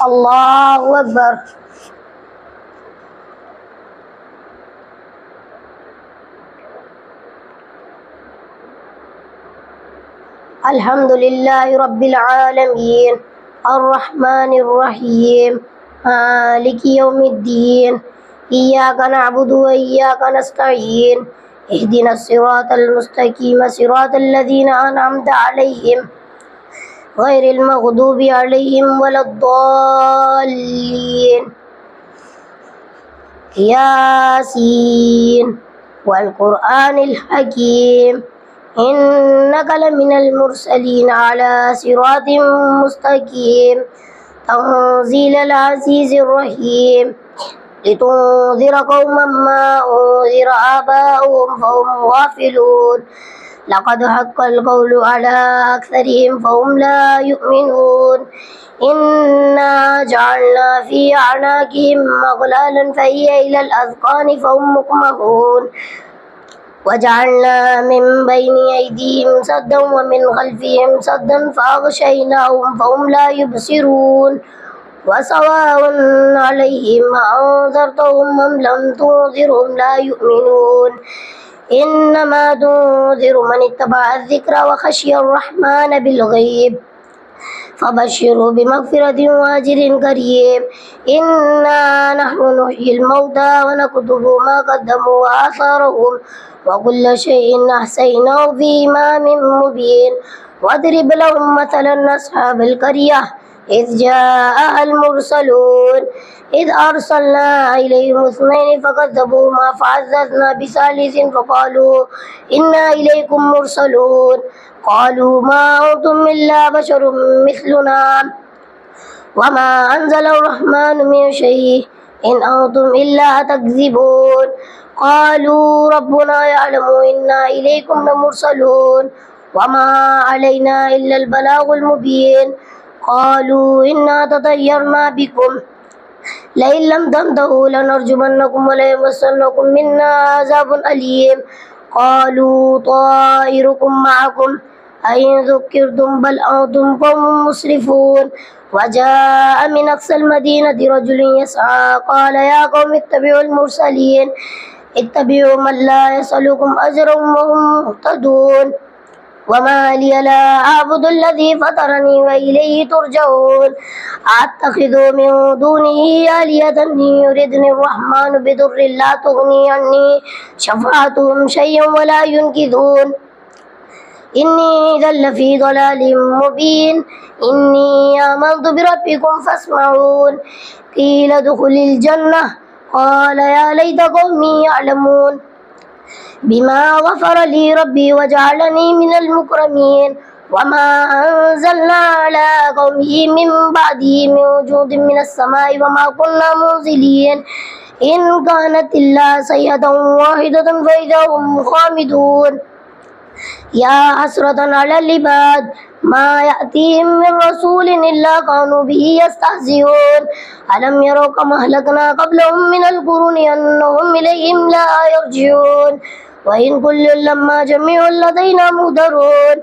الله أكبر. الحمد لله رب العالمين الرحمن الرحيم مالك يوم الدين إياك نعبد وإياك نستعين اهدنا الصراط المستقيم صراط الذين أنعمت عليهم غير المغضوب عليهم ولا الضالين. ياسين والقرآن الحكيم إنك لمن المرسلين على صراط مستقيم تنزيل العزيز الرحيم لتنذر قوما ما أنذر آباؤهم فهم غافلون لقد حق القول على أكثرهم فهم لا يؤمنون إنا جعلنا في أعناقهم أغلالا فهي إلى الأذقان فهم مقمحون وجعلنا من بين أيديهم سدا ومن خلفهم سدا فأغشيناهم فهم لا يبصرون وسواء عليهم أنذرتهم أم لم تنذرهم لا يؤمنون إنما تنذر من اتبع الذكر وخشي الرحمن بالغيب فبشره بمغفرة وأجر كريم. إنا نحن نحيي الموتى ونكتب ما قدموا وآثارهم وكل شيء أحصيناه في إمام مبين. واضرب لهم مثلا أصحاب القرية إذ جاءها المرسلون إذ أرسلنا إليهم اثنين فكذبوهما فعززنا بثالث فقالوا إنا إليكم مرسلون قالوا ما أنتم إلا بشر مثلنا وما أنزل الرحمن من شيء إن أنتم إلا تكذبون قالوا ربنا يعلم إنا إليكم لمرسلون وما علينا إلا البلاغ المبين قالوا إنا تطيرنا بكم لئن لم تنتهوا لنرجمنكم وليمسنكم منا عذاب أليم قالوا طائركم معكم أئن ذكرتم بل أنتم قوم مسرفون. وجاء من أقصى المدينة رجل يسعى قال يا قوم اتبعوا المرسلين اتبعوا من لا يسألكم أجرا وهم مهتدون وما لي لا أعبد الذي فطرني وإليه ترجعون أتخذ من دونه آلهة يردني الرحمن بضر لا تغني عني شفاعتهم شيئا ولا ينقذون إني إذا لفي ضلال مبين. إني آمنت بربكم فاسمعون قيل ادخل الجنة قال يا ليت قومي يعلمون بما غفر لي ربي وجعلني من المكرمين. وما أنزلنا على قومه من بعده من وجود من السماء وما كنا منزلين إن كانت إلا صيحة واحدة فإذا هم خامدون. يا حسرة على العباد ما يأتيهم من رسول إلا كانوا به يستهزئون ألم يروا كما أهلكنا قبلهم من القرون أنهم إليهم لا يرجعون وإن كل لما جميع لدينا مهدرون.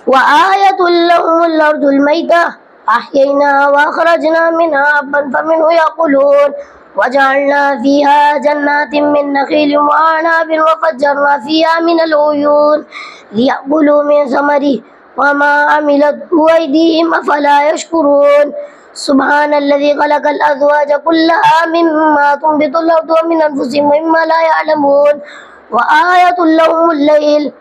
وآية لهم الأرض الميتة أحييناها وأخرجنا منها حبا فمنه يأكلون وجعلنا فيها جنات من نخيل وأعناب وفجرنا فيها من العيون ليأكلوا من ثمره وما عملته أيديهم أفلا يشكرون. سبحان الذي خلق الأزواج كلها مما تنبت الأرض ومن أنفسهم ومما لا يعلمون. وآية لهم الليل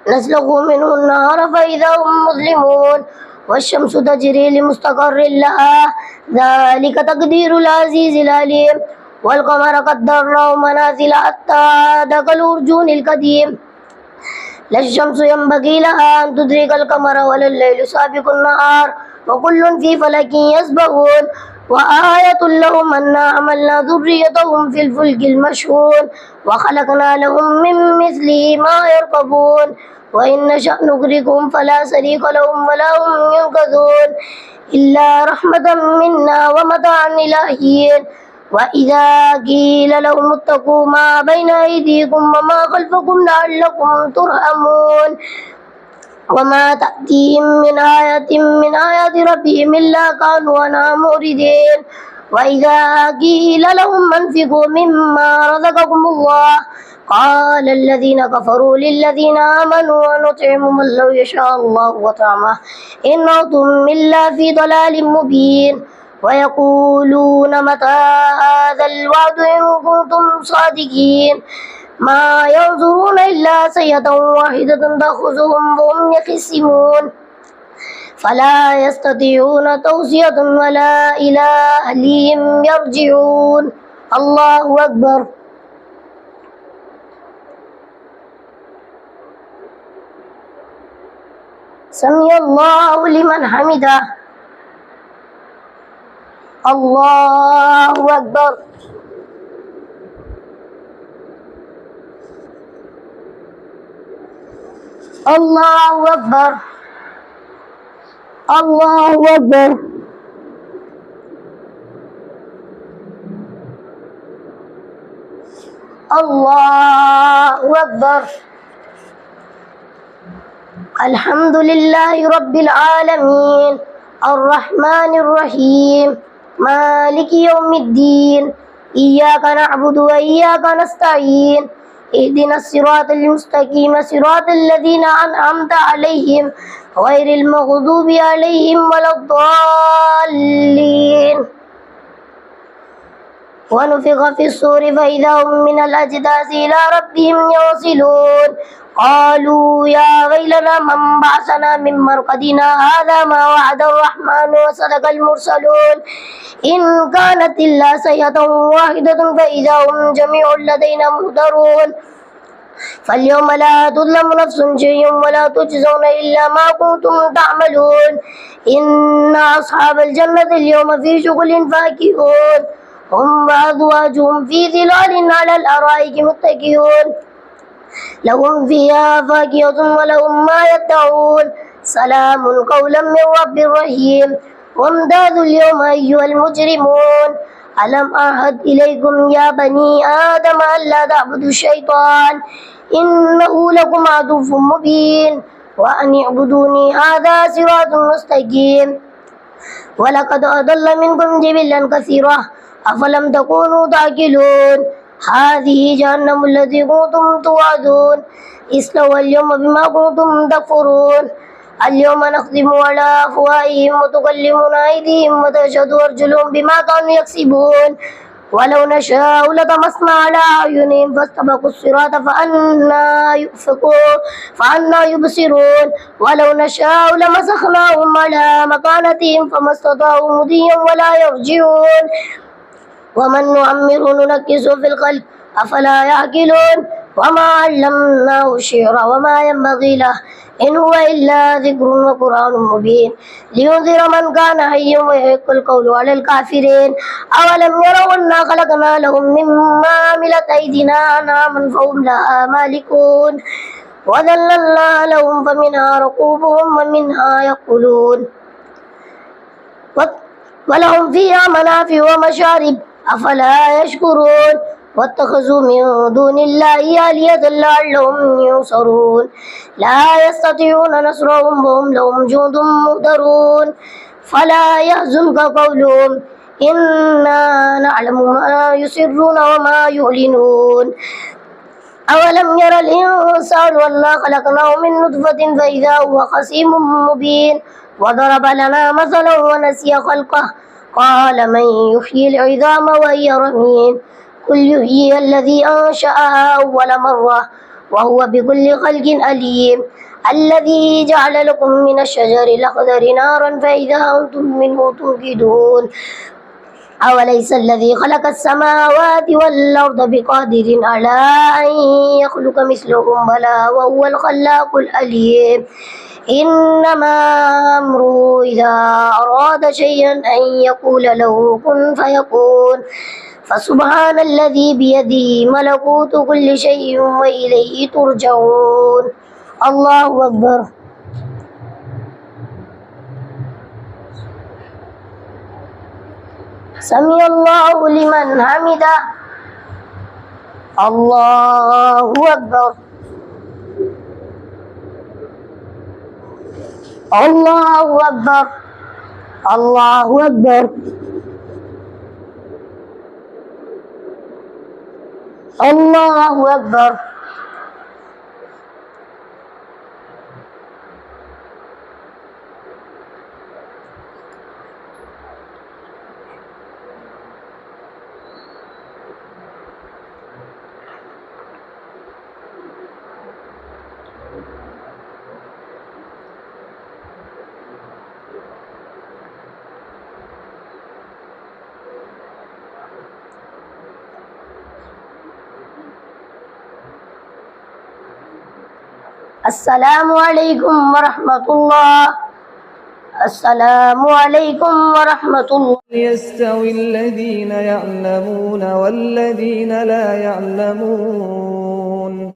نسلخ منه النهار فإذا هم مظلمون والشمس تجري لمستقر لها ذلك تقدير العزيز العليم. والقمر قدرناه منازل حتى عاد كالعرجون القديم لا الشمس ينبغي لها أن تدرك القمر ولا الليل سابق النهار وكل في فلك يسبحون. وآية لهم أنا حملنا ذريتهم في الفلك المشحون وخلقنا لهم من مثله ما يركبون وإن نشأ نغرقهم فلا صريخ لهم ولا هم ينقذون إلا رحمة منا ومتاعا إلى حين. وإذا قيل لهم اتقوا ما بين أيديكم وما خلفكم لعلكم ترحمون وما تأتيهم من آية من آيات بآيات ربهم إلا كانوا عنها معرضين وإذا قيل لهم أنفقوا مما رزقكم الله قال الذين كفروا للذين آمنوا ونطعم من لو يشاء الله وطعمه إن أنتم إلا في ضلال مبين ويقولون متى هذا الوعد إن كنتم صادقين ما ينظرون إلا سيئة واحدة تأخذهم وهم يخصمون فلا يستطيعون توصية ولا إلى أهلهم يرجعون الله أكبر سمع الله لمن حمده الله أكبر الله أكبر الله أكبر الله أكبر الحمد لله رب العالمين الرحمن الرحيم مالك يوم الدين إياك نعبد وإياك نستعين اهدنا الصراط المستقيم صراط الذين أنعمت عليهم غير المغضوب عليهم ولا الضالين ونفخ في الصور فإذا هم من الأجداث إلى ربهم يوصلون قالوا يا ويلنا من بعثنا من مرقدنا هذا ما وعد الرحمن وصدق المرسلون إن كانت إلا صيحة واحدة فإذا هم جميع لدينا محضرون فاليوم لا تظلم نفس شيئا ولا تجزون إلا ما كنتم تعملون إن أصحاب الجنة اليوم في شغل فاكهون هم وأزواجهم في ظلال على الأرائك متكئون لهم فيها فاكهة ولهم ما يدعون سلام قولا من رب رحيم وامتازوا اليوم أيها المجرمون ألم أعهد إليكم يا بني آدم ألا تعبدوا الشيطان إنه لكم عدو مبين وأن اعبدوني هذا صراط مستقيم ولقد أضل منكم جبلا كثيرا أفلم تكونوا تعقلون هذه جهنم التي كنتم توعدون اصلوا اليوم بما كنتم تكفرون اليوم نختم على أفواههم وتكلمنا أيديهم وتشهد أرجلهم بما كانوا يكسبون ولو نشاء لطمسنا على أعينهم فاستبقوا الصراط فأنا يبصرون ولو نشاء لمسخناهم على مكانتهم فما استطاعوا مضيا ولا يرجعون ومن نعمره ننكسه في الخلق أفلا يعقلون وما علمناه الشعر وما ينبغي له إن هو إلا ذكر وقرآن مبين لينذر من كان حيا ويحق القول على الكافرين أولم يروا أنا خلقنا لهم مما عملت أيدينا أنعاما فهم لها مالكون وذللنا لهم فمنها ركوبهم ومنها يأكلون ولهم فيها منافع ومشارب أفلا يشكرون واتخذوا من دون الله آلهة لعلهم ينصرون لا يستطيعون نصرهم وهم لهم جند مهدرون فلا يحزنك قولهم إنا نعلم ما يسرون وما يعلنون أولم ير الإنسان أنا خلقناه من نطفة فإذا هو خصيم مبين وضرب لنا مثلا ونسي خلقه قال من يحيي العظام وهي رميم قل يحيي الذي أنشأها أول مرة وهو بكل خلق أليم الذي جعل لكم من الشجر الأخضر نارا فإذا أنتم منه توقدون أوليس الذي خلق السماوات والأرض بقادر على أن يخلق مثلهم بلى وهو الخلاق العليم إنما أمره إذا أراد شيئا أن يقول له كن فيكون فسبحان الذي بيده ملكوت كل شيء وإليه ترجعون الله أكبر سمع الله لمن حمده الله أكبر الله أكبر الله أكبر الله أكبر. السلام عليكم ورحمة الله. السلام عليكم ورحمة الله. يستوي الذين يعلمون والذين لا يعلمون